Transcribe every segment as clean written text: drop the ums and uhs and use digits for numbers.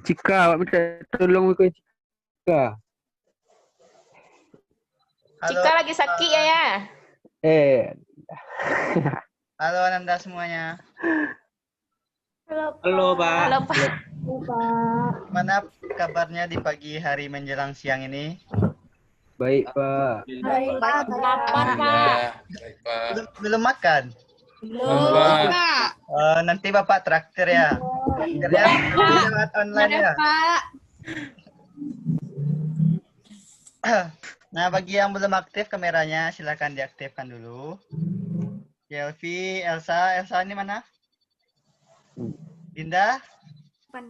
Cika, awak minta tolong ikut Cika. Halo, Cika lagi sakit ya. Eh, halo Ananda semuanya. Halo, Pak. Halo Pak. Gimana kabarnya di pagi hari menjelang siang ini? baik Pak. Baik, Pak. Lapar Pak. Baik, Pak. Belum makan? Belum, Pak. Nanti Bapak traktir ya. Traktirnya lewat online ya. Pak. Nah, bagi yang belum aktif kameranya, silakan diaktifkan dulu. Yelvi, Elsa ini mana? Dinda?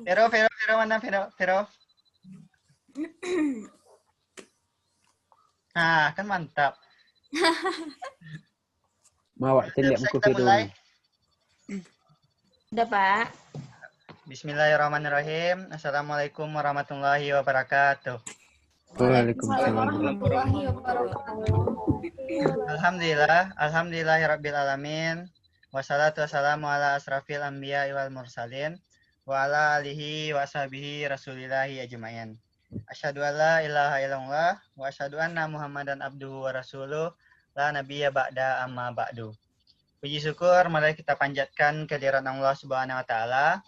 Vero mana? Vero. Nah, kan mantap. Mawak lihat Bisa buku kita video mulai? ni. Udah Pak. Bismillahirrahmanirrahim. Assalamualaikum warahmatullahi wabarakatuh. Waalaikumsalam. Alhamdulillahirabbil alamin. Wassalatu wassalamu ala asrafil anbiya wal mursalin wa ala alihi wa sahbihi rasulillahi ajmain. Asyhadu an la ilaha illallah wa asyhadu anna Muhammadan abduhu wa rasuluh la nabiyya ba'da amma ba'du. Puji syukur mari kita panjatkan kehadirat Allah Subhanahu wa taala.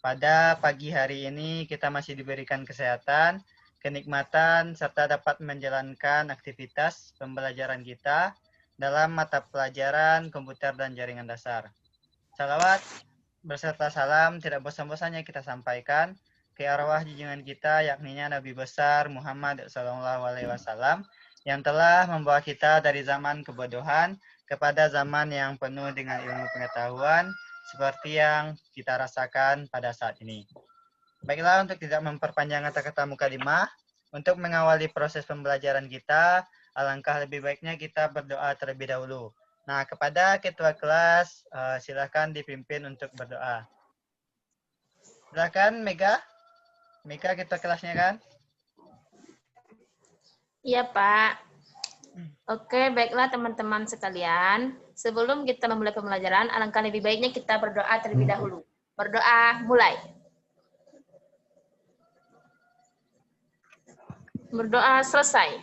Pada pagi hari ini kita masih diberikan kesehatan, kenikmatan, serta dapat menjalankan aktivitas pembelajaran kita dalam mata pelajaran komputer dan jaringan dasar. Salawat beserta salam tidak bosan-bosannya kita sampaikan ke arwah junjungan kita, yakninya Nabi besar Muhammad SAW yang telah membawa kita dari zaman kebodohan kepada zaman yang penuh dengan ilmu pengetahuan seperti yang kita rasakan pada saat ini. Baiklah, untuk tidak memperpanjang kata-kata mukalimah, untuk mengawali proses pembelajaran kita, alangkah lebih baiknya kita berdoa terlebih dahulu. Nah, kepada ketua kelas, silakan dipimpin untuk berdoa. Silakan Mega. Mega ketua kelasnya kan? Iya Pak. Oke, baiklah teman-teman sekalian. Sebelum kita memulai pembelajaran, alangkah lebih baiknya kita berdoa terlebih dahulu. Berdoa, mulai. Berdoa selesai.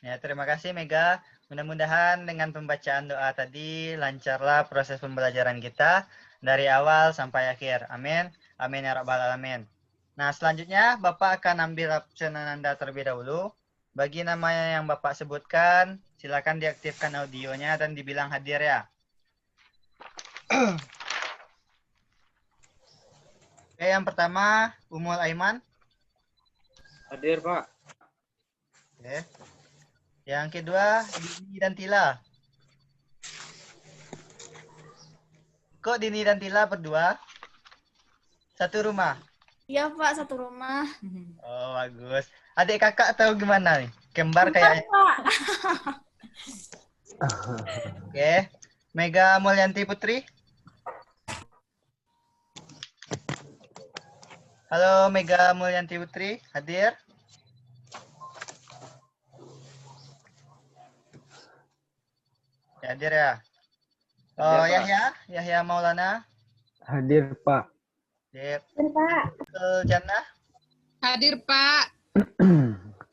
Ya, terima kasih Mega. Mudah-mudahan dengan pembacaan doa tadi lancarlah proses pembelajaran kita dari awal sampai akhir. Amin. Amin ya rabbal alamin. Nah, selanjutnya Bapak akan ambil absen Anda terlebih dahulu. Bagi nama yang Bapak sebutkan, silakan diaktifkan audionya dan dibilang hadir ya. Oke, yang pertama Umul Aiman. Hadir, Pak. Oke. Yang kedua Dini dan Tila. Kok Dini dan Tila berdua? Satu rumah. Iya, Pak, satu rumah. Oh, bagus. Adik kakak tahu gimana nih? Kembar kayaknya. Pak. Oke. Mega Mulyanti Putri. Halo Mega Mulyanti Putri, hadir? Ya, hadir ya. Oh, Hadir, Pak. Yahya Maulana. Hadir Pak. Hadir. Pak. Jannah. Hadir, Pak.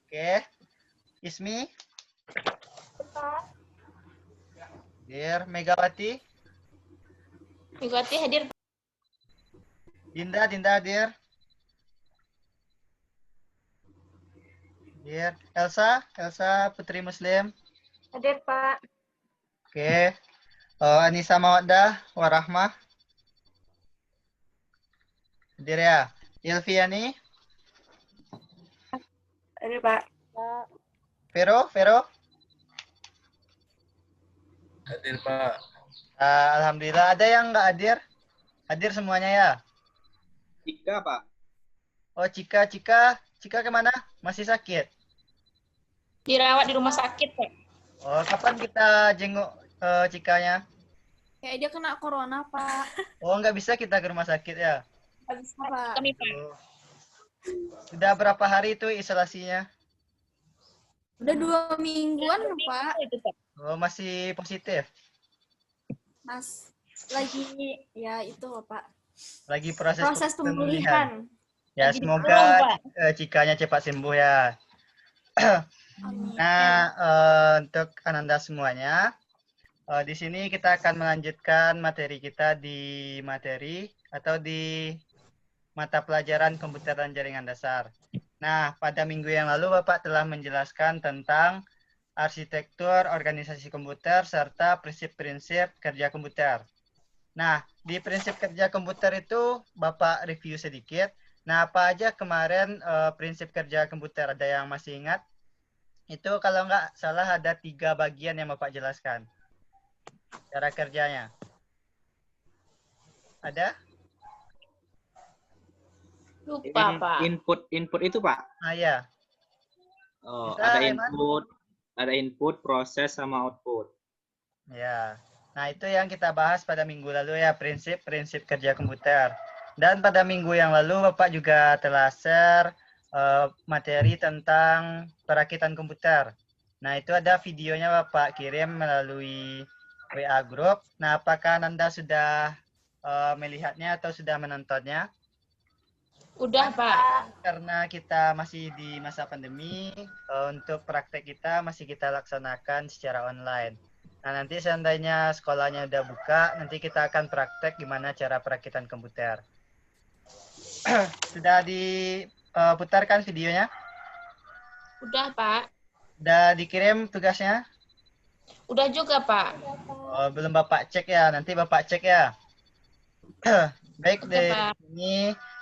Oke. Ismi. Hadir. Megawati. Megawati hadir. Dinda hadir. Hadir. Elsa Putri Muslim. Hadir Pak. Oke. Anissa Mawaddah Warahmah. Hadir ya. Ilviani. Hadir, Pak. Vero. Hadir, Pak. Alhamdulillah. Ada yang nggak hadir? Hadir semuanya ya? Cika, Pak. Oh, Cika kemana? Masih sakit? Dirawat di rumah sakit Pak. Oh, kapan kita jenguk Cikanya? Kayak dia kena corona, Pak. Oh, nggak bisa kita ke rumah sakit ya? Nggak bisa, Pak. Kami Pak. Oh. Sudah berapa hari itu isolasinya? Udah 2 mingguan, Pak. Itu Pak. Oh, masih positif? Mas, lagi, ya itu, Pak. Lagi proses Proses pemulihan. pemulihan. Ya, Lagi semoga ditolong, Pak. Cikanya cepat sembuh ya. Amin. Nah, untuk Ananda semuanya, di sini kita akan melanjutkan materi kita di materi atau di mata pelajaran komputer dan jaringan dasar. Nah, pada minggu yang lalu Bapak telah menjelaskan tentang arsitektur organisasi komputer serta prinsip-prinsip kerja komputer. Nah, di prinsip kerja komputer itu Bapak review sedikit. Nah, apa aja kemarin prinsip kerja komputer? Ada yang masih ingat? Itu kalau nggak salah ada 3 bagian yang Bapak jelaskan. Cara kerjanya. Ada? Lupa, Pak. Input itu Pak. Ah ya. Oh, Bisa, ada Aiman? input, proses sama output. Ya. Nah, itu yang kita bahas pada minggu lalu ya, prinsip-prinsip kerja komputer. Dan pada minggu yang lalu Bapak juga telah share materi tentang perakitan komputer. Nah, itu ada videonya Bapak kirim melalui WA Group. Nah, apakah Anda sudah melihatnya atau sudah menontonnya? Udah, Pak. Karena kita masih di masa pandemi, untuk praktek kita masih kita laksanakan secara online. Nah, nanti seandainya sekolahnya udah buka, nanti kita akan praktek gimana cara perakitan komputer. Sudah diputarkan videonya? Udah, Pak. Udah dikirim tugasnya? Udah juga, Pak. Oh, belum Bapak cek ya, nanti Bapak cek ya. Baik, Oke, di Pak. sini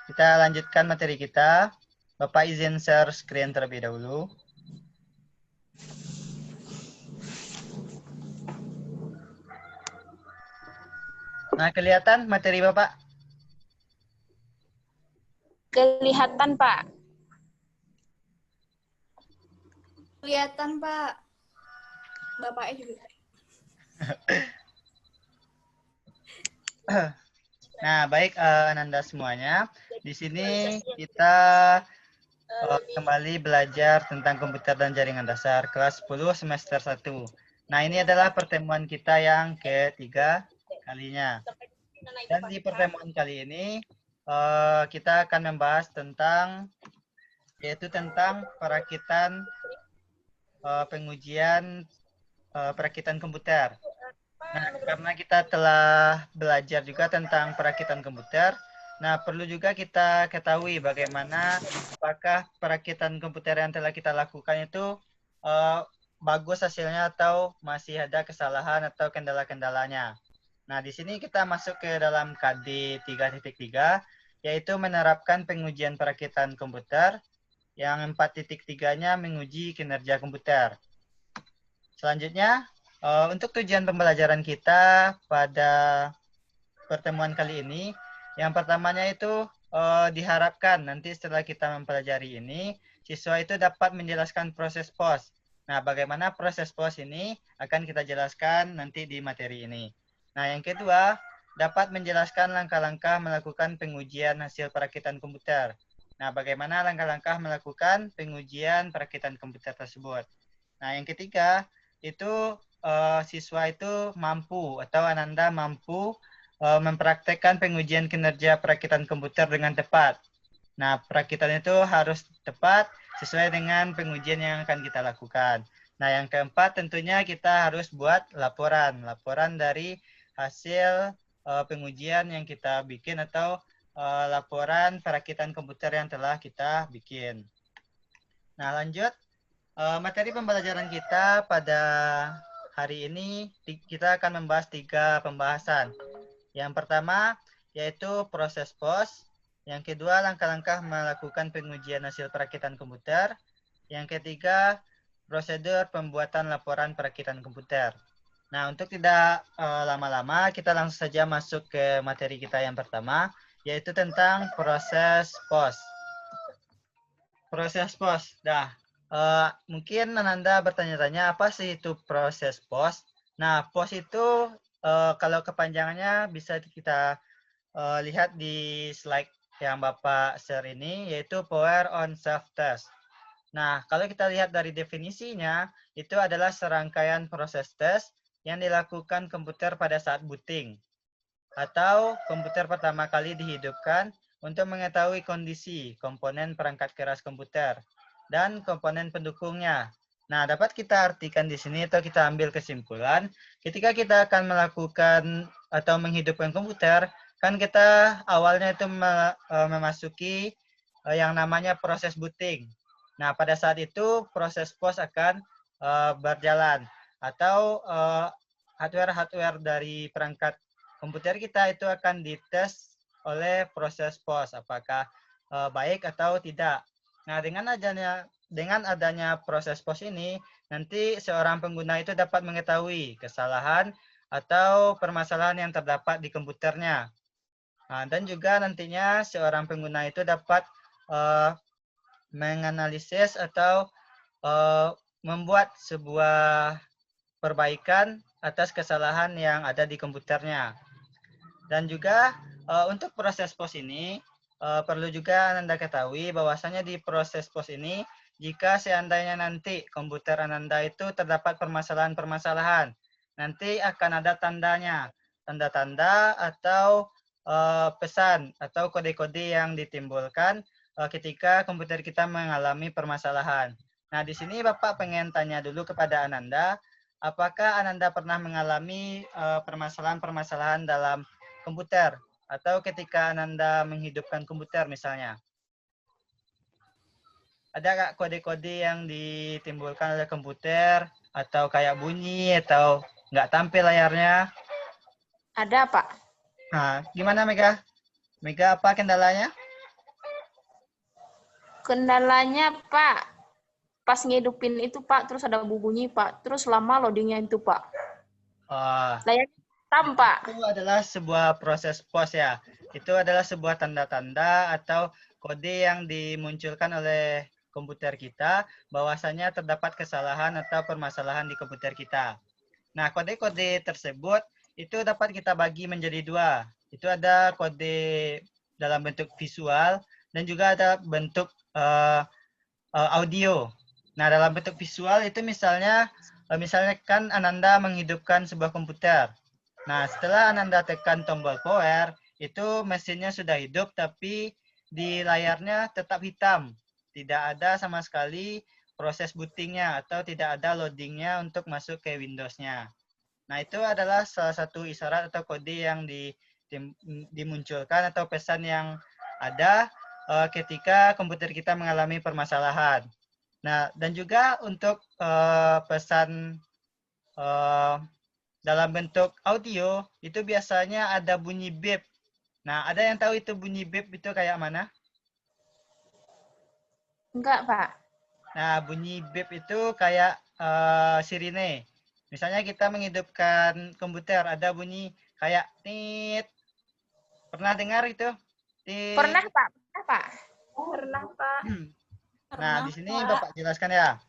kita lanjutkan materi kita. Bapak izin share screen terlebih dahulu. Nah, kelihatan materi Bapak? Kelihatan, Pak. Kelihatan, Pak. Bapaknya juga. Nah, baik Ananda semuanya. Di sini kita kembali belajar tentang komputer dan jaringan dasar kelas 10 semester 1. Nah, ini adalah pertemuan kita yang ketiga kalinya. Dan di pertemuan kali ini kita akan membahas tentang perakitan pengujian perakitan komputer. Nah, karena kita telah belajar juga tentang perakitan komputer, nah perlu juga kita ketahui bagaimana apakah perakitan komputer yang telah kita lakukan itu bagus hasilnya atau masih ada kesalahan atau kendala-kendalanya. Nah, di sini kita masuk ke dalam KD 3.3, yaitu menerapkan pengujian perakitan komputer, yang 4.3-nya menguji kinerja komputer. Selanjutnya, untuk tujuan pembelajaran kita pada pertemuan kali ini, yang pertamanya itu diharapkan nanti setelah kita mempelajari ini, siswa itu dapat menjelaskan proses POS. Nah, bagaimana proses POS ini akan kita jelaskan nanti di materi ini. Nah, yang kedua, dapat menjelaskan langkah-langkah melakukan pengujian hasil perakitan komputer. Nah, bagaimana langkah-langkah melakukan pengujian perakitan komputer tersebut. Nah, yang ketiga, itu siswa itu mampu atau Ananda mampu mempraktekkan pengujian kinerja perakitan komputer dengan tepat. Nah, perakitan itu harus tepat sesuai dengan pengujian yang akan kita lakukan. Nah, yang keempat tentunya kita harus buat laporan dari hasil pengujian yang kita bikin atau laporan perakitan komputer yang telah kita bikin. Nah, lanjut. Materi pembelajaran kita pada hari ini kita akan membahas 3 pembahasan. Yang pertama yaitu proses POS, yang kedua langkah-langkah melakukan pengujian hasil perakitan komputer, yang ketiga prosedur pembuatan laporan perakitan komputer. Nah, untuk tidak lama-lama kita langsung saja masuk ke materi kita yang pertama, yaitu tentang proses POS. Proses POS. Nah, mungkin Ananda bertanya-tanya apa sih itu proses POS? Nah, POS itu kalau kepanjangannya bisa kita lihat di slide yang Bapak share ini, yaitu Power on Self Test. Nah, kalau kita lihat dari definisinya, itu adalah serangkaian proses tes yang dilakukan komputer pada saat booting. atau komputer pertama kali dihidupkan untuk mengetahui kondisi komponen perangkat keras komputer dan komponen pendukungnya. Nah, dapat kita artikan di sini atau kita ambil kesimpulan, ketika kita akan melakukan atau menghidupkan komputer, kan kita awalnya itu memasuki yang namanya proses booting. Nah, pada saat itu proses POS akan berjalan atau hardware dari perangkat komputer kita itu akan dites oleh proses POS apakah baik atau tidak. Nah, dengan adanya proses POS ini, nanti seorang pengguna itu dapat mengetahui kesalahan atau permasalahan yang terdapat di komputernya. Nah, dan juga nantinya seorang pengguna itu dapat menganalisis atau membuat sebuah perbaikan atas kesalahan yang ada di komputernya. Dan juga untuk proses POS ini perlu juga Ananda ketahui bahwasanya di proses POS ini jika seandainya nanti komputer Ananda itu terdapat permasalahan-permasalahan, nanti akan ada tandanya, tanda-tanda atau pesan atau kode-kode yang ditimbulkan ketika komputer kita mengalami permasalahan. Nah, di sini Bapak pengen tanya dulu kepada Ananda, apakah Ananda pernah mengalami permasalahan-permasalahan dalam komputer atau ketika Ananda menghidupkan komputer misalnya? Ada nggak kode-kode yang ditimbulkan oleh komputer atau kayak bunyi atau nggak tampil layarnya? Ada, Pak. Nah, gimana Mega? Mega apa kendalanya? Kendalanya, Pak, pas ngidupin itu, Pak, terus ada bunyi, Pak. Terus lama loadingnya itu, Pak. Layar hitam, Pak. Itu adalah sebuah proses POS ya. Itu adalah sebuah tanda-tanda atau kode yang dimunculkan oleh komputer kita bahwasanya terdapat kesalahan atau permasalahan di komputer kita. Nah, kode-kode tersebut itu dapat kita bagi menjadi dua. Itu ada kode dalam bentuk visual dan juga ada bentuk audio. Nah, dalam bentuk visual itu misalnya kan Ananda menghidupkan sebuah komputer. Nah, setelah Ananda tekan tombol power, itu mesinnya sudah hidup tapi di layarnya tetap hitam. Tidak ada sama sekali proses bootingnya atau tidak ada loadingnya untuk masuk ke Windows-nya. Nah, itu adalah salah satu isyarat atau kode yang dimunculkan atau pesan yang ada ketika komputer kita mengalami permasalahan. Nah, dan juga untuk pesan dalam bentuk audio, itu biasanya ada bunyi beep. Nah, ada yang tahu itu bunyi beep itu kayak mana? Enggak, Pak. Nah, bunyi beep itu kayak sirine. Misalnya kita menghidupkan komputer, ada bunyi kayak tit. Pernah dengar itu? Tit. Pernah, Pak. Pernah, Pak. Pernah, Pak. Nah, di sini Bapak jelaskan ya.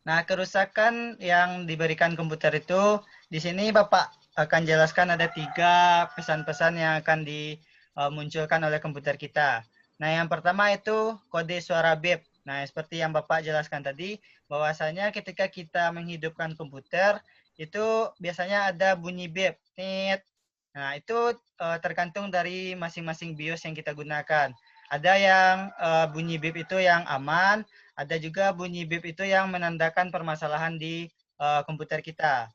Nah, kerusakan yang diberikan komputer itu, di sini Bapak akan jelaskan ada 3 pesan-pesan yang akan dimunculkan oleh komputer kita. Nah, yang pertama itu kode suara beep. Nah, seperti yang Bapak jelaskan tadi, bahwasanya ketika kita menghidupkan komputer, itu biasanya ada bunyi beep. Nah, itu tergantung dari masing-masing BIOS yang kita gunakan. Ada yang bunyi beep itu yang aman, ada juga bunyi beep itu yang menandakan permasalahan di komputer kita.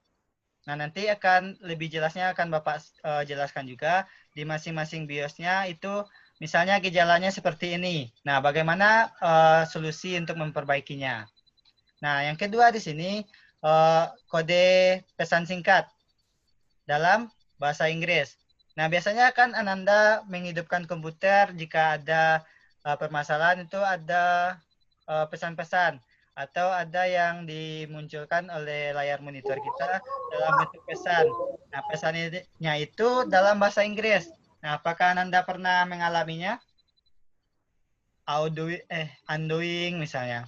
Nah, nanti akan lebih jelasnya akan Bapak jelaskan juga di masing-masing BIOS-nya itu misalnya gejalanya seperti ini. Nah, bagaimana solusi untuk memperbaikinya? Nah, yang kedua di sini kode pesan singkat dalam bahasa Inggris. Nah, biasanya kan Ananda menghidupkan komputer jika ada permasalahan itu ada pesan-pesan atau ada yang dimunculkan oleh layar monitor kita dalam bentuk pesan. Nah, pesannya itu dalam bahasa Inggris. Nah, apakah Ananda pernah mengalaminya? Undoing misalnya.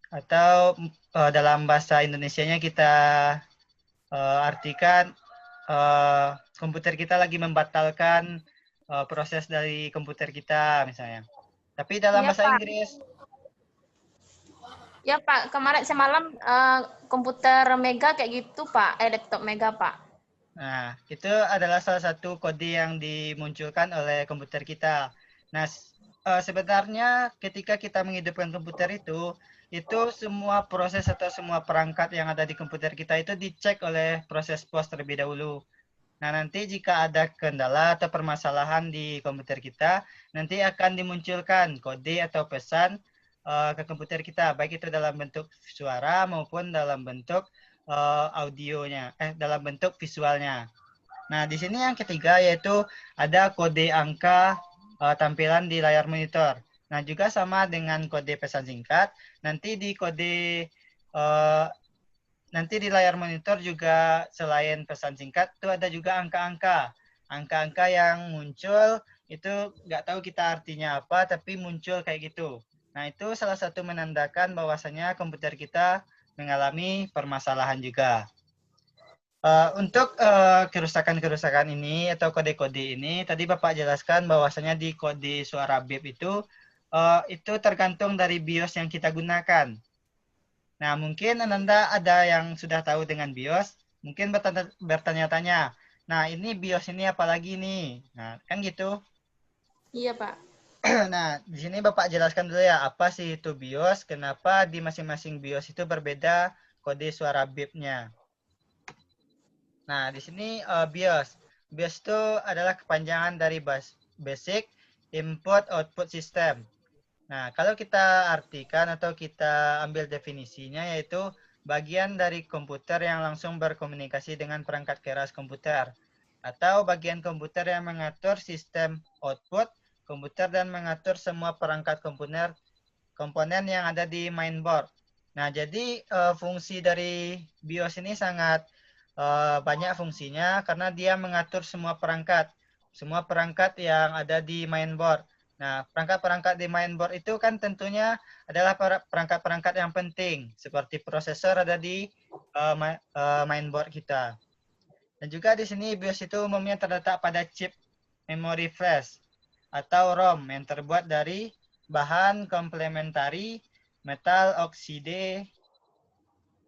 Atau dalam bahasa Indonesianya kita artikan komputer kita lagi membatalkan proses dari komputer kita misalnya. Tapi dalam bahasa Pak. Inggris. Ya, Pak. Kemarin semalam komputer Mega kayak gitu, Pak. Laptop Mega, Pak. Nah, itu adalah salah satu kode yang dimunculkan oleh komputer kita. Nah, sebenarnya ketika kita menghidupkan komputer itu semua proses atau semua perangkat yang ada di komputer kita itu dicek oleh proses POS terlebih dahulu. Nah, nanti jika ada kendala atau permasalahan di komputer kita, nanti akan dimunculkan kode atau pesan ke komputer kita, baik itu dalam bentuk suara maupun dalam bentuk dalam bentuk visualnya. Nah, di sini yang ketiga yaitu ada kode angka tampilan di layar monitor. Nah, juga sama dengan kode pesan singkat, nanti di kode nanti di layar monitor juga selain pesan singkat itu ada juga angka-angka. Angka-angka yang muncul itu nggak tahu kita artinya apa, tapi muncul kayak gitu. Nah, itu salah satu menandakan bahwasanya komputer kita mengalami permasalahan juga. Untuk kerusakan-kerusakan ini atau kode-kode ini, tadi Bapak jelaskan bahwasanya di kode suara bip itu tergantung dari BIOS yang kita gunakan. Nah, mungkin Ananda ada yang sudah tahu dengan BIOS, mungkin bertanya-tanya, nah ini BIOS ini apa lagi nih? Nah, kan gitu. Iya, Pak. Nah, di sini Bapak jelaskan dulu ya, apa sih itu BIOS, kenapa di masing-masing BIOS itu berbeda kode suara bip-nya. Nah, di sini BIOS. BIOS itu adalah kepanjangan dari Basic Input Output System. Nah, kalau kita artikan atau kita ambil definisinya yaitu bagian dari komputer yang langsung berkomunikasi dengan perangkat keras komputer atau bagian komputer yang mengatur sistem output komputer dan mengatur semua perangkat komponen yang ada di mainboard. Nah, jadi fungsi dari BIOS ini sangat banyak fungsinya karena dia mengatur semua perangkat yang ada di mainboard. Nah, perangkat-perangkat di mainboard itu kan tentunya adalah perangkat-perangkat yang penting, seperti prosesor ada di mainboard kita. Dan juga di sini BIOS itu umumnya terletak pada chip memori flash atau ROM yang terbuat dari bahan komplementari metal oksida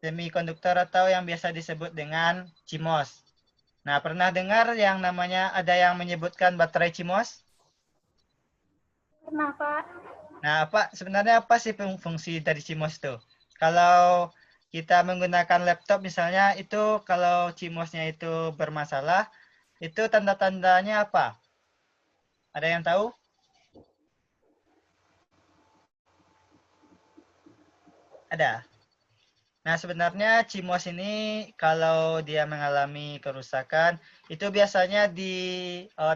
semikonduktor atau yang biasa disebut dengan CMOS. Nah, pernah dengar yang namanya ada yang menyebutkan baterai CMOS? Pernah, Pak. Nah, sebenarnya apa sih fungsi dari CMOS itu? Kalau kita menggunakan laptop misalnya, itu kalau CMOS-nya itu bermasalah, itu tanda-tandanya apa? Ada yang tahu? Ada. Nah, sebenarnya CMOS ini kalau dia mengalami kerusakan, itu biasanya di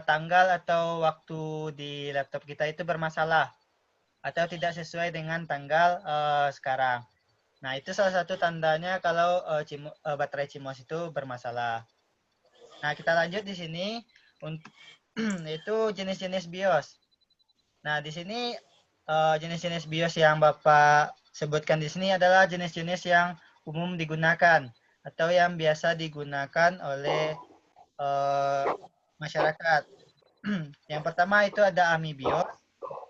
tanggal atau waktu di laptop kita itu bermasalah atau tidak sesuai dengan tanggal sekarang. Nah, itu salah satu tandanya kalau baterai CMOS itu bermasalah. Nah, kita lanjut di sini untuk itu jenis-jenis BIOS. Nah, di sini jenis-jenis BIOS yang Bapak sebutkan di sini adalah jenis-jenis yang umum digunakan atau yang biasa digunakan oleh masyarakat. Yang pertama itu ada AMI BIOS,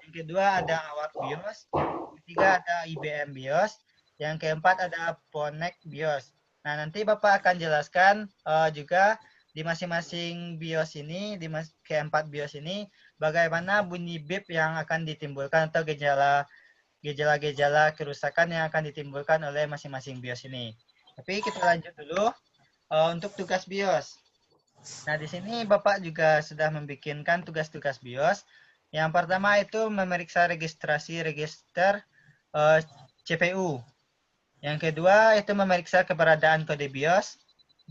yang kedua ada AWAC BIOS, yang ketiga ada IBM BIOS, yang keempat ada Ponek BIOS. Nah, nanti Bapak akan jelaskan juga di masing-masing BIOS ini, di keempat BIOS ini, bagaimana bunyi bip yang akan ditimbulkan atau gejala-gejala kerusakan yang akan ditimbulkan oleh masing-masing BIOS ini. Tapi kita lanjut dulu untuk tugas BIOS. Nah, di sini Bapak juga sudah membikinkan tugas-tugas BIOS. Yang pertama itu memeriksa registrasi register CPU. Yang kedua itu memeriksa keberadaan kode BIOS.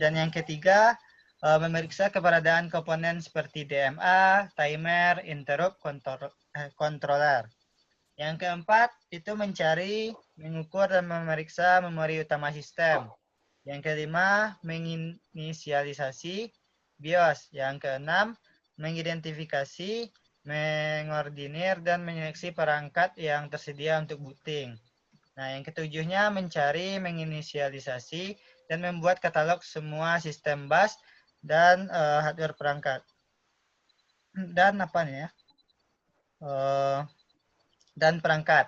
Dan yang ketiga memeriksa keberadaan komponen seperti DMA, timer, interrupt, controller. Yang keempat itu mencari, mengukur, dan memeriksa memori utama sistem. Yang kelima, menginisialisasi BIOS. Yang keenam, mengidentifikasi, mengordinir, dan menyeleksi perangkat yang tersedia untuk booting. Nah, yang ketujuhnya mencari, menginisialisasi, dan membuat katalog semua sistem bus dan hardware perangkat. Dan apa nih ya? Dan perangkat.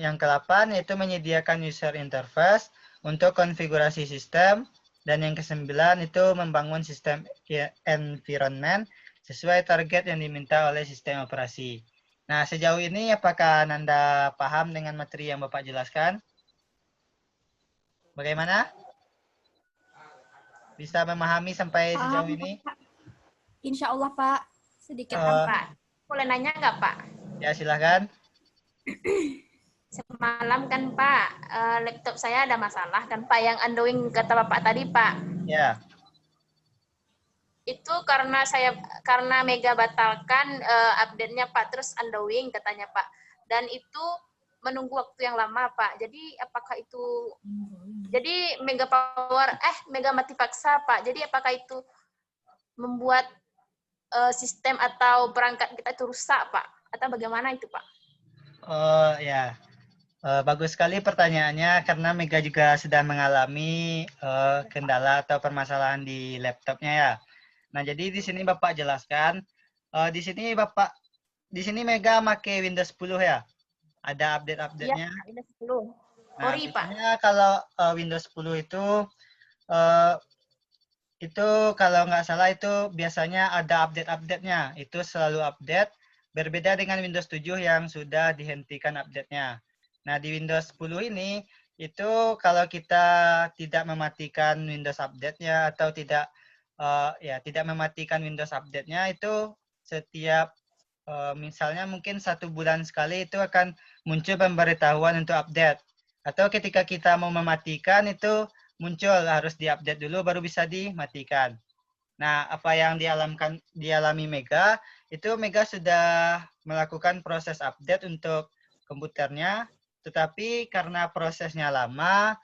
Yang ke-8 yaitu menyediakan user interface untuk konfigurasi sistem Dan yang kesembilan itu membangun sistem environment sesuai target yang diminta oleh sistem operasi. Nah, sejauh ini apakah Nanda paham dengan materi yang Bapak jelaskan? Bagaimana? Bisa memahami sampai sejauh Paham, ini? Pak. Insya Allah, Pak. Sedikit Eh, Pak, boleh nanya nggak Pak? Ya, silahkan. Semalam kan Pak, laptop saya ada masalah kan Pak, yang undoing kata Bapak tadi Pak. Ya, Itu karena Mega batalkan update-nya Pak, terus undoing katanya Pak. Dan itu menunggu waktu yang lama Pak. Jadi apakah itu Mega mati paksa Pak. Jadi apakah itu membuat sistem atau perangkat kita itu rusak Pak? Atau bagaimana itu Pak? oh ya. Bagus sekali pertanyaannya karena Mega juga sedang mengalami kendala atau permasalahan di laptopnya ya. Nah, jadi di sini Bapak jelaskan, di sini Mega pakai Windows 10 ya. Ada Iya, update-update-nya. Windows 10. Nah, Sorry Pak. biasanya kalau Windows 10 eh, itu kalau nggak salah itu biasanya ada update-update-nya. Itu selalu update, berbeda dengan Windows 7 yang sudah dihentikan update-nya. Nah, di Windows 10 ini, itu kalau kita tidak mematikan Windows update-nya atau tidak mematikan Windows update-nya, itu setiap misalnya mungkin 1 bulan sekali itu akan muncul pemberitahuan untuk update. Atau ketika kita mau mematikan itu muncul harus diupdate dulu baru bisa dimatikan. Nah, apa yang dialami Mega, itu Mega sudah melakukan proses update untuk komputernya, tetapi karena prosesnya lama,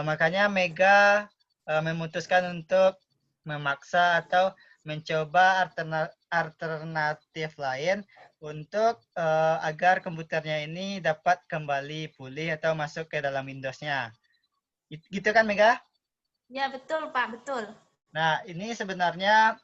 makanya Mega memutuskan untuk memaksa atau mencoba alternatif lain untuk agar komputernya ini dapat kembali pulih atau masuk ke dalam Windows-nya. Gitu kan, Mega? Ya, betul Pak, betul. Nah, ini sebenarnya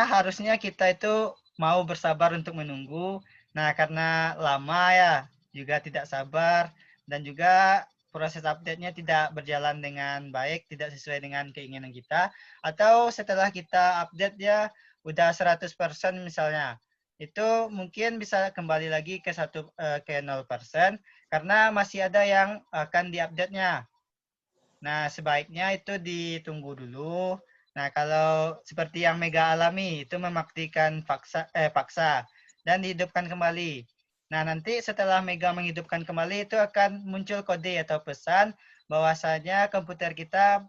harusnya kita itu mau bersabar untuk menunggu. Nah, karena lama ya, juga tidak sabar dan juga proses update-nya tidak berjalan dengan baik, tidak sesuai dengan keinginan kita. Atau setelah kita update ya udah 100% misalnya, itu mungkin bisa kembali lagi ke 0% karena masih ada yang akan diupdate-nya. Nah, sebaiknya itu ditunggu dulu. Nah, kalau seperti yang Mega alami, itu mematikan paksa dan dihidupkan kembali. Nah, nanti setelah Mega menghidupkan kembali, itu akan muncul kode atau pesan bahwasanya komputer kita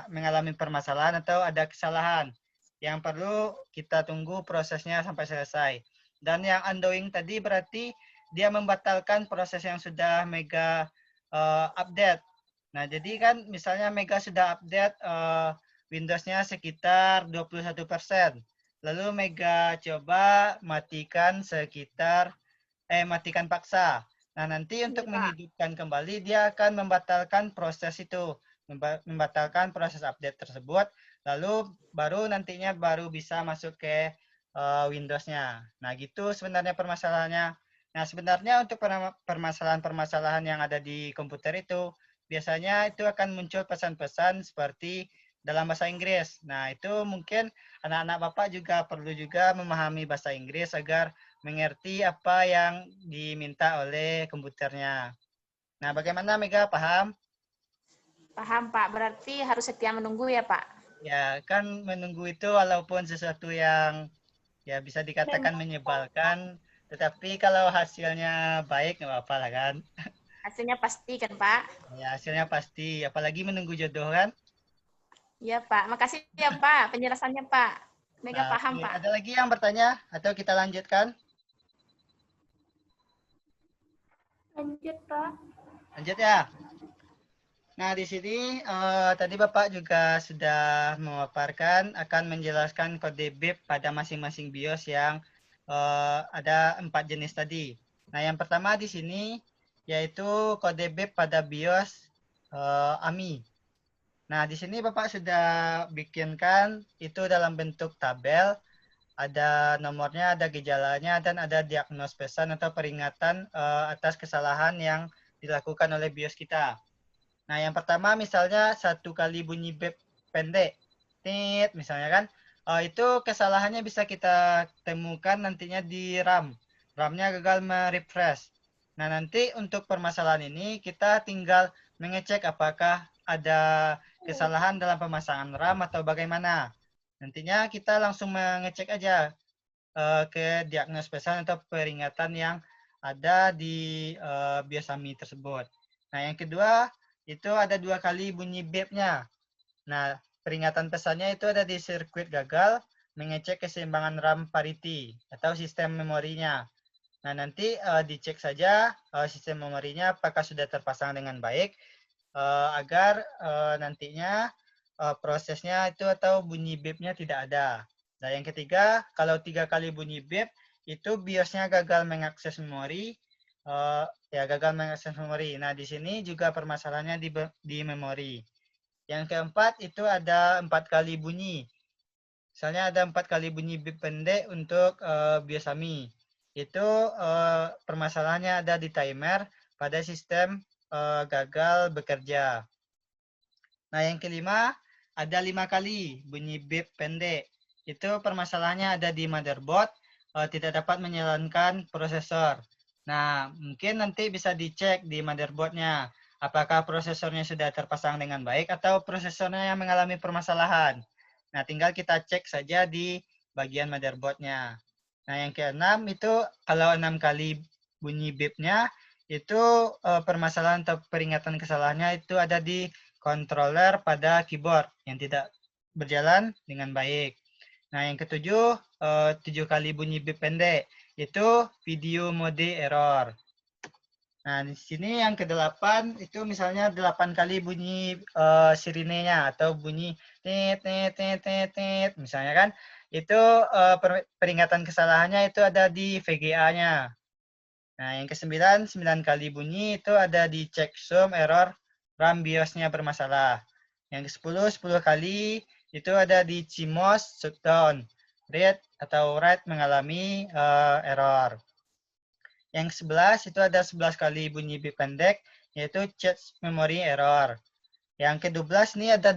mengalami permasalahan atau ada kesalahan. Yang perlu kita tunggu prosesnya sampai selesai. Dan yang undoing tadi berarti dia membatalkan proses yang sudah Mega update. Nah, jadi kan misalnya Mega sudah update Windows-nya sekitar 21%. Lalu Mega coba matikan matikan paksa. Nah, nanti untuk Pak. menghidupkan kembali dia akan membatalkan proses itu, membatalkan proses update tersebut, lalu baru nantinya baru bisa masuk ke Windows-nya. Nah, gitu sebenarnya permasalahannya. Nah, sebenarnya untuk permasalahan-permasalahan yang ada di komputer itu biasanya itu akan muncul pesan-pesan seperti dalam bahasa Inggris. Nah, itu mungkin anak-anak Bapak juga perlu juga memahami bahasa Inggris agar mengerti apa yang diminta oleh komputernya. Nah, bagaimana Mega, paham? Paham Pak, berarti harus setia menunggu ya Pak? Ya, kan menunggu itu walaupun sesuatu yang ya bisa dikatakan menyebalkan, tetapi kalau hasilnya baik nggak apa-apa lah kan. Hasilnya pasti kan Pak? Ya, hasilnya pasti, apalagi menunggu jodoh kan. Iya Pak, makasih ya Pak penjelasannya Pak. Mega Nah, paham oke. Pak. Ada lagi yang bertanya atau kita lanjutkan? Lanjut, Pak. Lanjut ya. Nah, di sini tadi Bapak juga sudah memaparkan akan menjelaskan kode BIP pada masing-masing BIOS yang ada 4 jenis tadi. Nah, yang pertama di sini yaitu kode BIP pada BIOS AMI. Nah, di sini Bapak sudah bikinkan itu dalam bentuk tabel, ada nomornya, ada gejalanya, dan ada diagnos pesan atau peringatan atas kesalahan yang dilakukan oleh BIOS kita. Nah, yang pertama misalnya 1 kali bunyi bip pendek, tit, misalnya kan, itu kesalahannya bisa kita temukan nantinya di RAM. RAM-nya gagal merefresh. Nah, nanti untuk permasalahan ini kita tinggal mengecek apakah ada kesalahan dalam pemasangan RAM atau bagaimana. Nantinya kita langsung mengecek aja ke diagnos pesan atau peringatan yang ada di BIOS-AMI tersebut. Nah, yang kedua itu ada 2 kali bunyi beep-nya. Nah, peringatan pesannya itu ada di sirkuit gagal mengecek keseimbangan RAM parity atau sistem memorinya. Nah, nanti dicek saja sistem memorinya apakah sudah terpasang dengan baik agar nantinya prosesnya itu atau bunyi beep-nya tidak ada. Nah, yang ketiga, kalau 3 kali bunyi beep itu BIOS-nya gagal mengakses memori, gagal mengakses memori. Nah, di sini juga permasalahannya di memori. Yang keempat itu ada 4 kali bunyi. Misalnya ada 4 kali bunyi beep pendek untuk BIOS AMI. Itu permasalahannya ada di timer pada sistem gagal bekerja. Nah, yang kelima ada 5 kali bunyi beep pendek. Itu permasalahannya ada di motherboard, tidak dapat menjalankan prosesor. Nah, mungkin nanti bisa dicek di motherboardnya. Apakah prosesornya sudah terpasang dengan baik atau prosesornya yang mengalami permasalahan. Nah, tinggal kita cek saja di bagian motherboardnya. Nah, yang keenam itu kalau 6 kali bunyi beep-nya, itu permasalahan atau peringatan kesalahannya itu ada di controller pada keyboard yang tidak berjalan dengan baik. Nah, yang ketujuh, 7 kali bunyi beep pendek. Itu video mode error. Nah, di sini yang kedelapan itu misalnya 8 kali bunyi sirinenya atau bunyi tit tit tit tit tit misalnya kan. Itu peringatan kesalahannya itu ada di VGA-nya. Nah, yang ke-9, 9 kali bunyi itu ada di checksum error RAM BIOS-nya bermasalah. Yang ke-10, 10 kali itu ada di CMOS shutdown. Read atau write mengalami error. Yang ke-11 itu ada 11 kali bunyi beep pendek, yaitu cache memory error. Yang ke-12 ini ada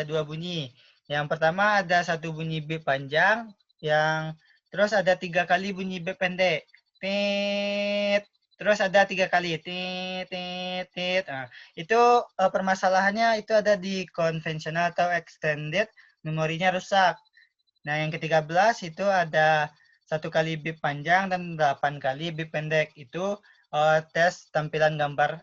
dua bunyi. Yang pertama ada 1 bunyi beep panjang, yang terus ada 3 kali bunyi beep pendek. Tit. Terus ada 3 kali tit tit tit. Nah, itu permasalahannya itu ada di konvensional atau extended, memorinya rusak. Nah, yang ke-13 itu ada 1 kali beep panjang dan 8 kali beep pendek. Itu tes tampilan gambar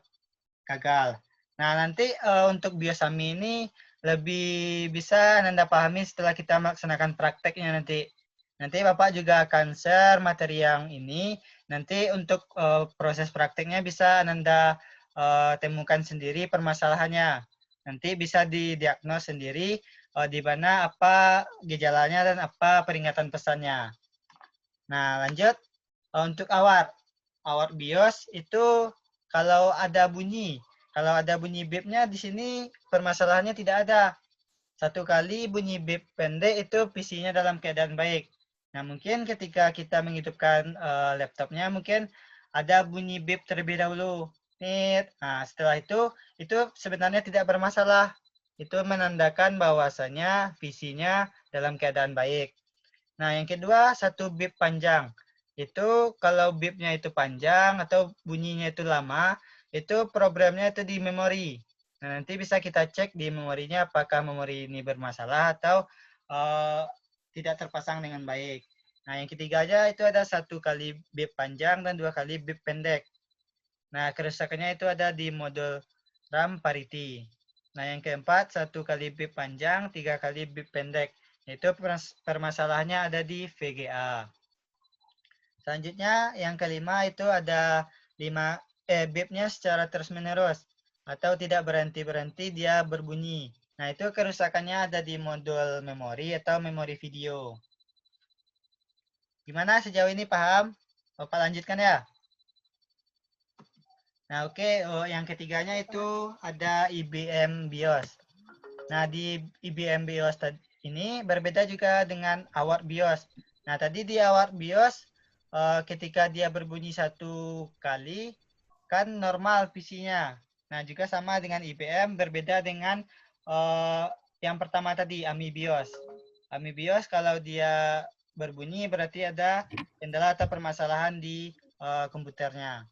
gagal. Nah, nanti untuk BIOS AMI ini lebih bisa Anda pahami setelah kita melaksanakan prakteknya nanti. Nanti Bapak juga akan share materi yang ini. Nanti untuk proses prakteknya bisa Anda temukan sendiri permasalahannya. Nanti bisa didiagnos sendiri di mana apa gejalanya dan apa peringatan pesannya. Nah, lanjut untuk awar BIOS itu kalau ada bunyi beep-nya di sini permasalahannya tidak ada. 1 kali bunyi beep pendek itu PC-nya dalam keadaan baik. Nah, mungkin ketika kita menghidupkan laptopnya mungkin ada bunyi beep terlebih dahulu. Nah, setelah itu sebenarnya tidak bermasalah. Itu menandakan bahwasanya PC-nya dalam keadaan baik. Nah, yang kedua, 1 beep panjang. Itu kalau beep-nya itu panjang atau bunyinya itu lama, itu problemnya itu di memori. Nah, nanti bisa kita cek di memorinya apakah memori ini bermasalah atau tidak terpasang dengan baik. Nah, yang ketiga aja itu ada 1 kali beep panjang dan 2 kali beep pendek. Nah, kerusakannya itu ada di modul RAM parity. Nah, yang keempat, 1 kali beep panjang, 3 kali beep pendek. Itu permasalahannya ada di VGA. Selanjutnya, yang kelima itu ada beep-nya secara terus-menerus atau tidak berhenti-berhenti dia berbunyi. Nah, itu kerusakannya ada di modul memori atau memori video. Gimana sejauh ini paham? Bapak lanjutkan ya. Nah, oke. Yang ketiganya itu ada IBM BIOS. Nah, di IBM BIOS ini berbeda juga dengan award BIOS. Nah, tadi di award BIOS, ketika dia berbunyi 1 kali, kan normal PC-nya. Nah, juga sama dengan IBM, berbeda dengan yang pertama tadi, AMI-BIOS. AMI-BIOS kalau dia berbunyi berarti ada kendala atau permasalahan di komputernya.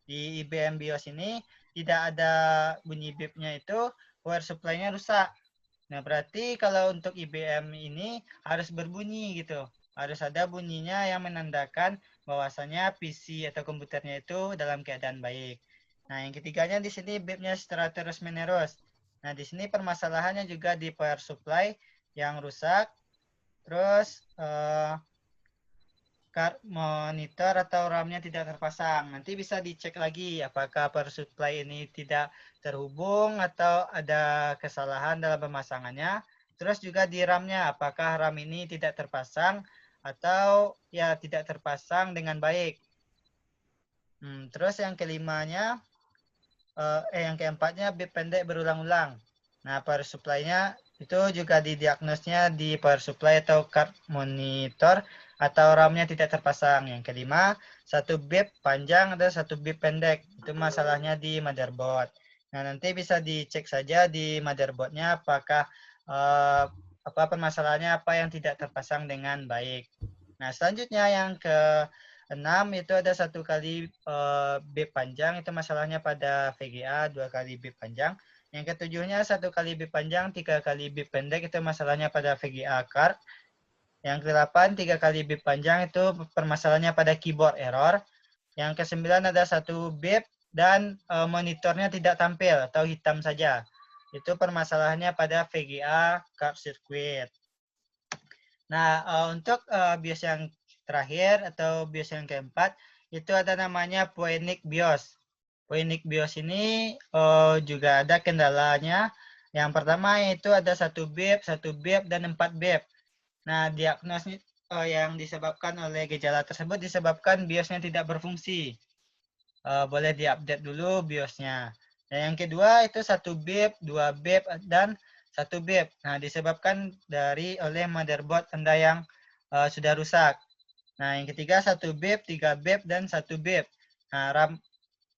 Di IBM BIOS ini tidak ada bunyi beep-nya, itu power supply-nya rusak. Nah, berarti kalau untuk IBM ini harus berbunyi gitu. Harus ada bunyinya yang menandakan bahwasanya PC atau komputernya itu dalam keadaan baik. Nah, yang ketiganya di sini beep-nya secara terus-menerus. Nah, di sini permasalahannya juga di power supply yang rusak. Terus monitor atau RAM-nya tidak terpasang. Nanti bisa dicek lagi apakah power supply ini tidak terhubung atau ada kesalahan dalam pemasangannya. Terus juga di RAM-nya, apakah RAM ini tidak terpasang atau ya tidak terpasang dengan baik. Terus yang kelimanya, yang keempatnya beep pendek berulang-ulang. Nah, power supply-nya itu juga didiagnosnya di power supply atau card monitor atau RAM-nya tidak terpasang. Yang kelima, satu beep panjang dan satu beep pendek. Itu masalahnya di motherboard. Nah, nanti bisa dicek saja di motherboard-nya apakah apa permasalahannya apa yang tidak terpasang dengan baik. Nah, selanjutnya yang ke-6 itu ada satu kali beep panjang, itu masalahnya pada VGA, 2 kali beep panjang. Yang ketujuhnya 1 kali beep panjang, 3 kali beep pendek, itu masalahnya pada VGA card. Yang ke-8 3 kali beep panjang, itu permasalahannya pada keyboard error. Yang ke-9 ada 1 beep dan monitornya tidak tampil atau hitam saja. Itu permasalahannya pada VGA card circuit. Nah, untuk BIOS yang terakhir atau BIOS yang keempat, itu ada namanya Phoenix BIOS. Phoenix BIOS ini juga ada kendalanya. Yang pertama yaitu ada 1 beep, dan 4 beep. Nah, diagnos yang disebabkan oleh gejala tersebut disebabkan BIOS-nya tidak berfungsi. Boleh diupdate dulu BIOS-nya. Dan yang kedua itu 1 beep, 2 beep, dan 1 beep. Nah, disebabkan oleh motherboard Anda yang sudah rusak. Nah, yang ketiga 1 beep, 3 beep, dan 1 beep. Nah,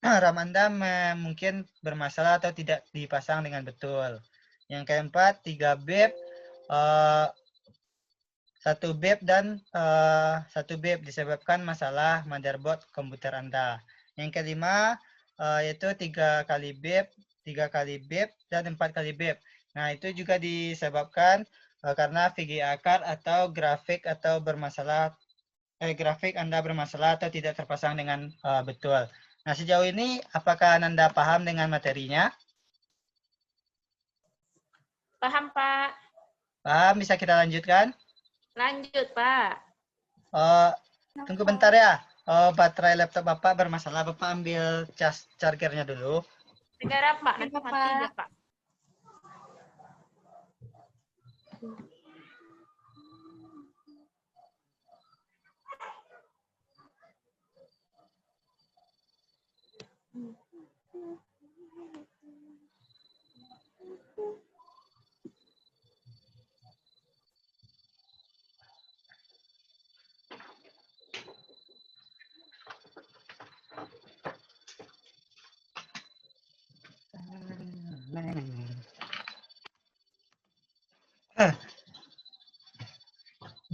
RAM Anda mungkin bermasalah atau tidak dipasang dengan betul. Yang keempat 3 beep, 1 beep, dan 1 beep disebabkan masalah motherboard komputer Anda. Yang kelima yaitu 3 kali beep, 3 kali beep, dan 4 kali beep. Nah, itu juga disebabkan karena VGA card atau grafik atau bermasalah, grafik Anda bermasalah atau tidak terpasang dengan betul. Nah, sejauh ini apakah Anda paham dengan materinya? Paham, Pak? Paham, bisa kita lanjutkan? Lanjut, Pak. Tunggu bentar ya. Baterai laptop Bapak bermasalah. Bapak ambil chargernya dulu. Segera, Pak. Nanti Oke, mati Pak. dia, Pak.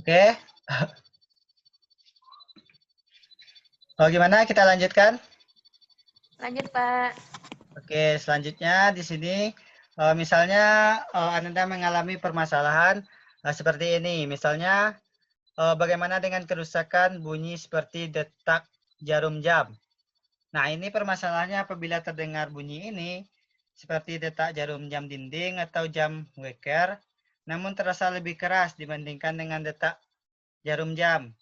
Oke. Gimana? Kita lanjutkan? Lanjut, Pak. Oke, selanjutnya di sini misalnya Anda mengalami permasalahan seperti ini. Misalnya bagaimana dengan kerusakan bunyi seperti detak jarum jam. Nah, ini permasalahannya apabila terdengar bunyi ini seperti detak jarum jam dinding atau jam weker, namun terasa lebih keras dibandingkan dengan detak jarum jam.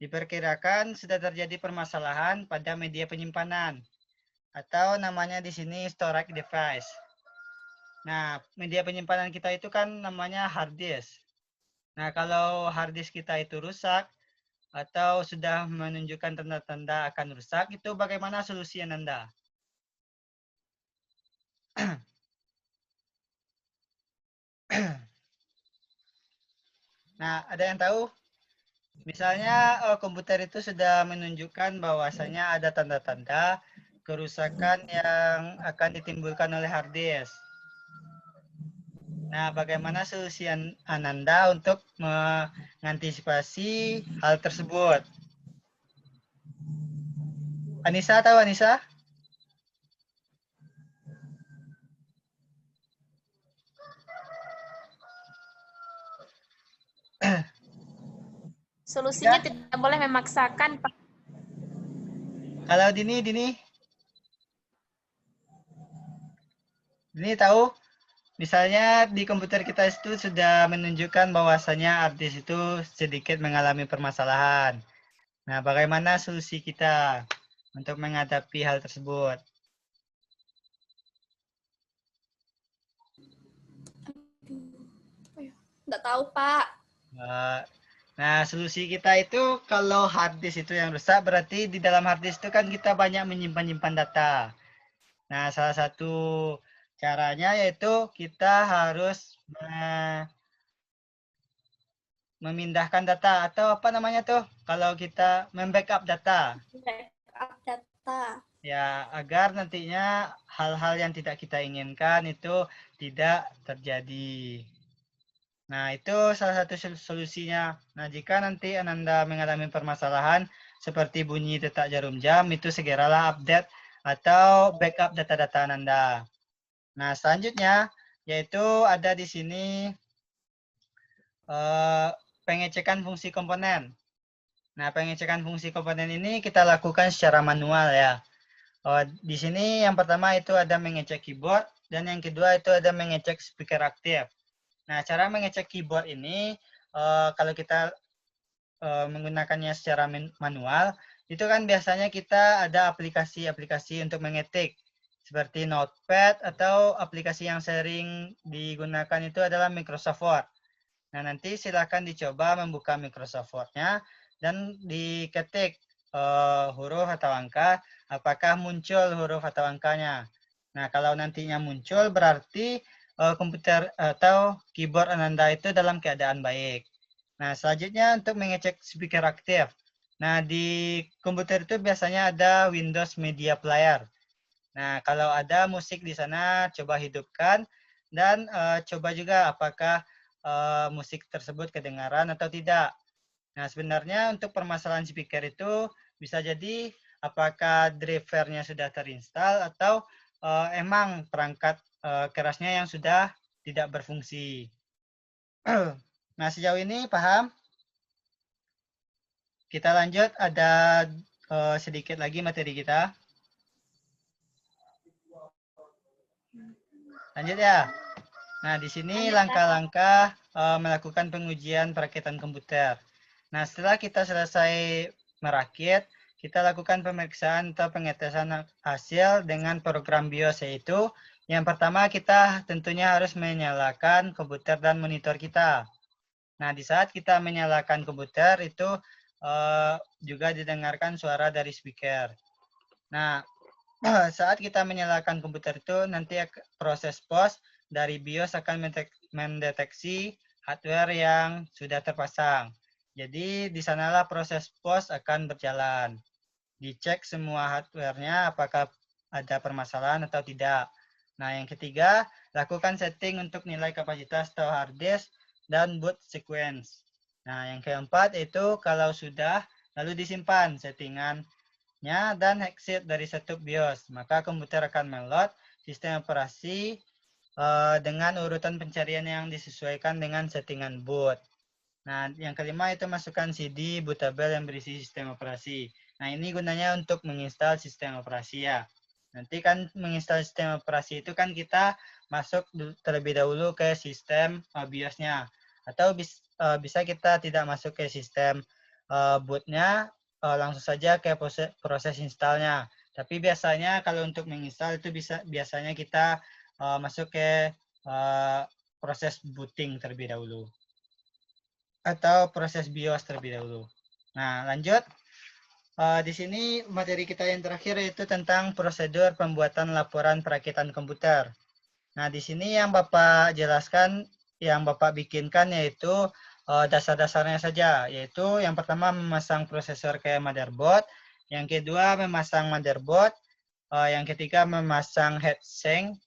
Diperkirakan sudah terjadi permasalahan pada media penyimpanan atau namanya di sini storage device. Nah, media penyimpanan kita itu kan namanya hard disk. Nah, kalau hard disk kita itu rusak atau sudah menunjukkan tanda-tanda akan rusak, itu bagaimana solusi Anda? Nah, ada yang tahu? Misalnya komputer itu sudah menunjukkan bahwasanya ada tanda-tanda kerusakan yang akan ditimbulkan oleh hard disk. Nah, bagaimana solusi Ananda untuk mengantisipasi hal tersebut? Anissa tahu Anissa? Solusinya tidak boleh memaksakan, Pak. Kalau Dini tahu? Misalnya di komputer kita itu sudah menunjukkan bahwasanya hard disk itu sedikit mengalami permasalahan. Nah, bagaimana solusi kita untuk menghadapi hal tersebut? Nggak tahu, Pak. Nah, solusi kita itu kalau hard disk itu yang rusak, berarti di dalam hard disk itu kan kita banyak menyimpan data. Nah, salah satu caranya yaitu kita harus memindahkan data atau apa namanya tuh kalau kita membackup data. Backup data. Ya, agar nantinya hal-hal yang tidak kita inginkan itu tidak terjadi. Nah, itu salah satu solusinya. Nah, jika nanti Ananda mengalami permasalahan seperti bunyi detak jarum jam, itu segeralah update atau backup data-data Ananda. Nah, selanjutnya yaitu ada di sini pengecekan fungsi komponen. Nah, pengecekan fungsi komponen ini kita lakukan secara manual ya. Di sini yang pertama itu ada mengecek keyboard dan yang kedua itu ada mengecek speaker aktif. Nah, cara mengecek keyboard ini kalau kita menggunakannya secara manual, itu kan biasanya kita ada aplikasi-aplikasi untuk mengetik seperti Notepad atau aplikasi yang sering digunakan itu adalah Microsoft Word. Nah, nanti silakan dicoba membuka Microsoft Word-nya dan diketik huruf atau angka, apakah muncul huruf atau angkanya. Nah, kalau nantinya muncul berarti komputer atau keyboard Ananda itu dalam keadaan baik. Nah, selanjutnya untuk mengecek speaker aktif. Nah, di komputer itu biasanya ada Windows Media Player. Nah, kalau ada musik di sana, coba hidupkan dan coba juga apakah musik tersebut kedengaran atau tidak. Nah, sebenarnya untuk permasalahan speaker itu bisa jadi apakah drivernya sudah terinstall atau emang perangkat kerasnya yang sudah tidak berfungsi. Nah, sejauh ini paham? Kita lanjut, ada sedikit lagi materi kita. Lanjut ya. Nah, di sini langkah-langkah melakukan pengujian perakitan komputer. Nah, setelah kita selesai merakit, kita lakukan pemeriksaan atau pengetesan hasil dengan program BIOS, yaitu yang pertama kita tentunya harus menyalakan komputer dan monitor kita. Nah, di saat kita menyalakan komputer itu juga didengarkan suara dari speaker. Nah, saat kita menyalakan komputer itu nanti proses POS dari BIOS akan mendeteksi hardware yang sudah terpasang. Jadi di sanalah proses POS akan berjalan. Dicek semua hardware-nya apakah ada permasalahan atau tidak. Nah, yang ketiga, lakukan setting untuk nilai kapasitas atau hard disk dan boot sequence. Nah, yang keempat itu kalau sudah, lalu disimpan settingannya dan exit dari setup BIOS. Maka komputer akan meload sistem operasi dengan urutan pencarian yang disesuaikan dengan settingan boot. Nah, yang kelima itu masukkan CD bootable yang berisi sistem operasi. Nah, ini gunanya untuk menginstal sistem operasi ya. Nanti kan menginstal sistem operasi itu kan kita masuk terlebih dahulu ke sistem BIOS-nya. Atau bisa kita tidak masuk ke sistem bootnya, langsung saja ke proses installnya. Tapi biasanya kalau untuk menginstal itu biasanya kita masuk ke proses booting terlebih dahulu. Atau proses BIOS terlebih dahulu. Nah, lanjut. Di sini materi kita yang terakhir yaitu tentang prosedur pembuatan laporan perakitan komputer. Nah, di sini yang Bapak jelaskan, yang Bapak bikinkan yaitu dasar-dasarnya saja, yaitu yang pertama memasang prosesor ke motherboard, yang kedua memasang motherboard, Yang ketiga memasang heatsink.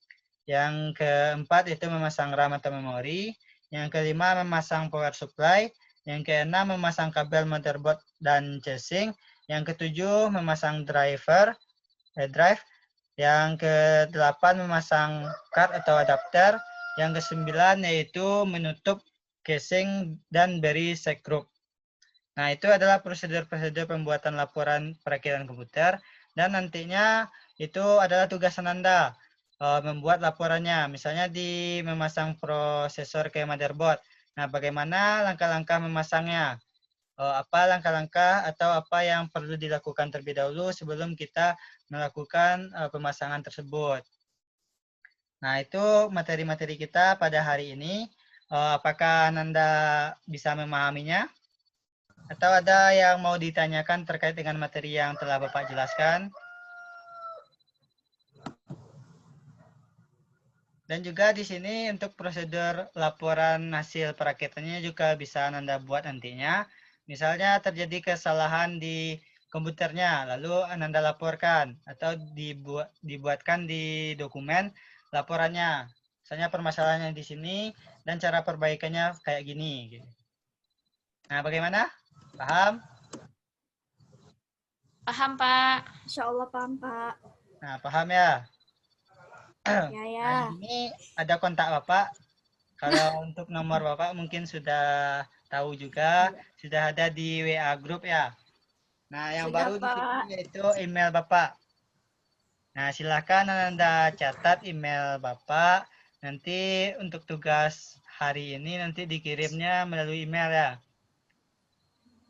Yang keempat itu memasang RAM atau memori. Yang kelima memasang power supply. Yang keenam memasang kabel motherboard dan casing. Yang ketujuh memasang drive. Yang kedelapan memasang card atau adapter. Yang kesembilan yaitu menutup casing dan beri set group. Nah, itu adalah prosedur-prosedur pembuatan laporan perakitan komputer. Dan nantinya itu adalah tugas Ananda. Membuat laporannya, misalnya di memasang prosesor ke motherboard. Nah, bagaimana langkah-langkah memasangnya? Apa langkah-langkah atau apa yang perlu dilakukan terlebih dahulu sebelum kita melakukan pemasangan tersebut. Nah, itu materi-materi kita pada hari ini. Apakah Ananda bisa memahaminya? Atau ada yang mau ditanyakan terkait dengan materi yang telah Bapak jelaskan? Dan juga di sini untuk prosedur laporan hasil perakitannya juga bisa Anda buat nantinya. Misalnya terjadi kesalahan di komputernya, lalu Anda laporkan atau dibuatkan di dokumen laporannya. Misalnya permasalahannya di sini dan cara perbaikannya kayak gini. Nah, bagaimana? Paham? Paham, Pak. Insya Allah paham, Pak. Nah, paham ya? Ya, Nah, ya. di sini ada kontak Bapak. Kalau untuk nomor Bapak mungkin sudah tahu juga, sudah ada di WA grup ya. Nah, yang Sudah, baru di Pak. sini yaitu email Bapak. Nah, silakan Anda catat email Bapak. Nanti untuk tugas hari ini nanti dikirimnya melalui email ya.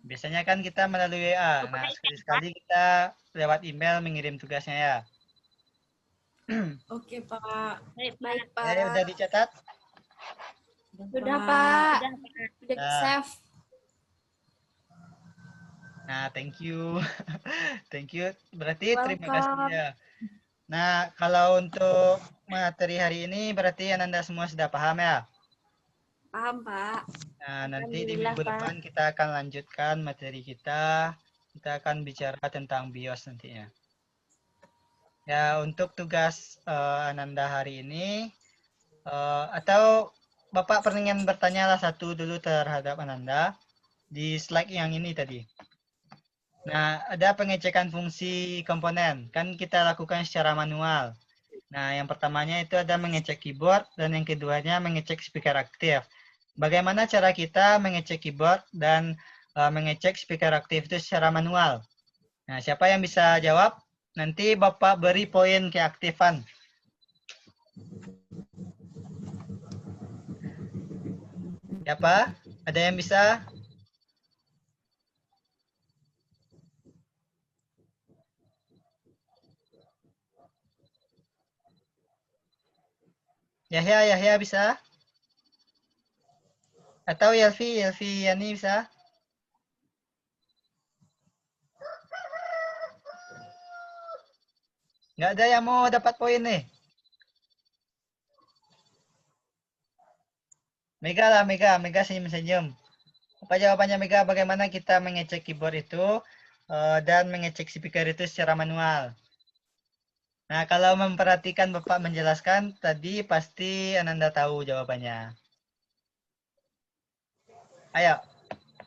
Biasanya kan kita melalui WA. Nah, sekali-sekali kita lewat email mengirim tugasnya ya. Oke, Pak. Baik, Baik, Udah Pak. dicatat? Sudah, Pak. Sudah, Pak. Sudah Nah. save. Nah, thank you. Thank you. Berarti terima kasih Welcome. ya. Nah, kalau untuk materi hari ini berarti Anda semua sudah paham ya? Paham, Pak. Nah, nanti di Alhamdulillah, minggu Pak. depan kita akan lanjutkan materi kita. Kita akan bicara tentang BIOS nantinya. Ya, untuk tugas Ananda hari ini, atau Bapak pengen bertanya lah satu dulu terhadap Ananda di slide yang ini tadi. Nah, ada pengecekan fungsi komponen. Kan kita lakukan secara manual. Nah, yang pertamanya itu ada mengecek keyboard dan yang keduanya mengecek speaker aktif. Bagaimana cara kita mengecek keyboard dan mengecek speaker aktif itu secara manual? Nah, siapa yang bisa jawab? Nanti Bapak beri poin keaktifan. Siapa? Ada yang bisa? Yahya bisa? Atau Yelvi Yani bisa? Nggak ada yang mau dapat poin nih. Mega lah, Mega senyum-senyum. Apa jawabannya Mega? Bagaimana kita mengecek keyboard itu dan mengecek speaker itu secara manual? Nah, kalau memperhatikan Bapak menjelaskan tadi pasti Ananda tahu jawabannya. Ayo.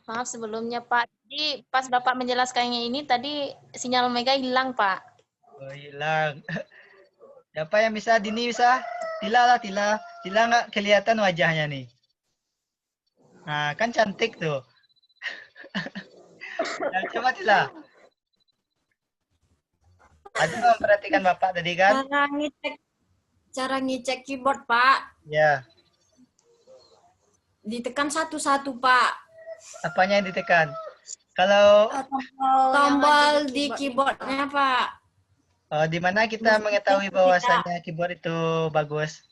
Maaf sebelumnya, Pak. Jadi pas Bapak menjelaskannya ini tadi sinyal Mega hilang, Pak. Oh, hilang. Siapa yang bisa? Dini bisa? Tila lah, Tila. Tila nggak kelihatan wajahnya nih. Nah, kan cantik tuh. Nah, coba Tila. Ada memperhatikan Bapak tadi kan? Cara ngecek keyboard, Pak. Ya. Ditekan satu-satu, Pak. Apanya yang ditekan? Kalau Tombol di keyboardnya, Pak. di mana kita mengetahui bahwasannya keyboard itu bagus?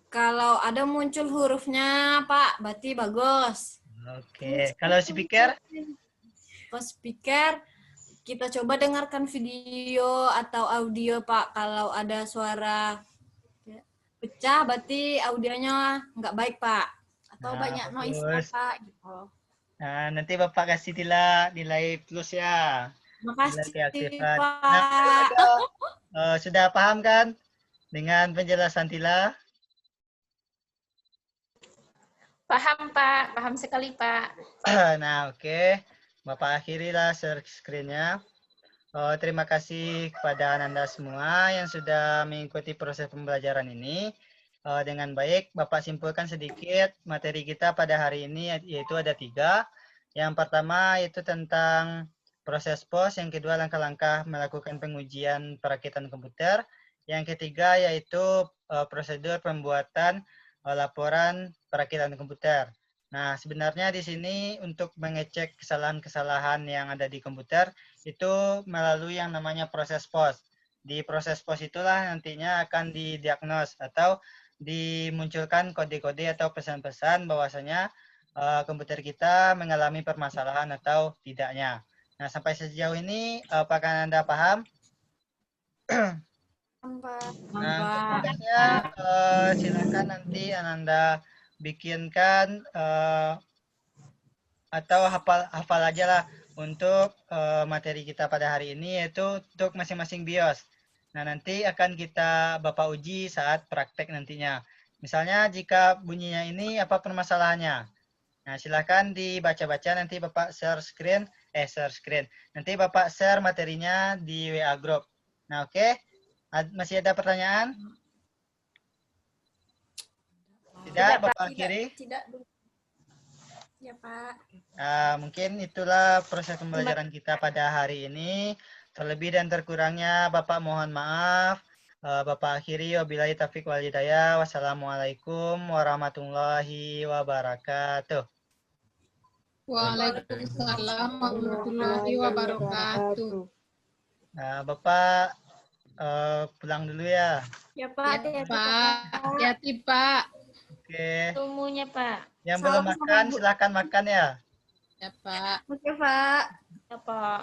Kalau ada muncul hurufnya, Pak, berarti bagus. Oke. Kalau speaker? Kalau speaker, kita coba dengarkan video atau audio, Pak. Kalau ada suara pecah, berarti audionya nggak baik, Pak. Atau Nah, banyak noise, bagus. Pak. Gitu. Nah, nanti Bapak kasih nilai plus ya. Makasih, keaktifan. Pak. Nah, sudah paham kan dengan penjelasan Tila? Paham, Pak. Paham sekali, Pak. Nah, oke. Bapak akhirilah share screen-nya. Terima kasih kepada Ananda semua yang sudah mengikuti proses pembelajaran ini. Dengan baik, Bapak simpulkan sedikit materi kita pada hari ini, yaitu ada 3. Yang pertama itu tentang proses POS, yang kedua langkah-langkah melakukan pengujian perakitan komputer, yang ketiga yaitu prosedur pembuatan laporan perakitan komputer. Nah, sebenarnya di sini untuk mengecek kesalahan-kesalahan yang ada di komputer itu melalui yang namanya proses POS. Di proses POS itulah nantinya akan didiagnos atau dimunculkan kode-kode atau pesan-pesan bahwasanya komputer kita mengalami permasalahan atau tidaknya. Nah, sampai sejauh ini apakah Anda paham? Nah, untuk tugasnya silakan nanti Ananda bikinkan atau hafal aja lah untuk materi kita pada hari ini, yaitu untuk masing-masing BIOS. Nah, nanti akan Bapak uji saat praktek nantinya. Misalnya jika bunyinya ini apa permasalahannya. Nah, silakan dibaca-baca, nanti Bapak share screen. Nanti Bapak share materinya di WA Group. Nah, oke. Masih ada pertanyaan? Tidak, Bapak akhiri? Tidak dulu. Ya, Pak. Mungkin itulah proses pembelajaran kita pada hari ini. Terlebih dan terkurangnya Bapak mohon maaf. Bapak akhiri, wabillahi taufiq wal hidayah. Wassalamualaikum warahmatullahi wabarakatuh. Waalaikumsalam warahmatullahi wabarakatuh. Bapak pulang dulu ya. Ya, Pak. Ya, Pak. Hati-hati, Pak. Oke. Tunggunya, Pak. Yang belum makan, silakan makan ya. Ya, Pak. Oke, Pak. Ya, Pak.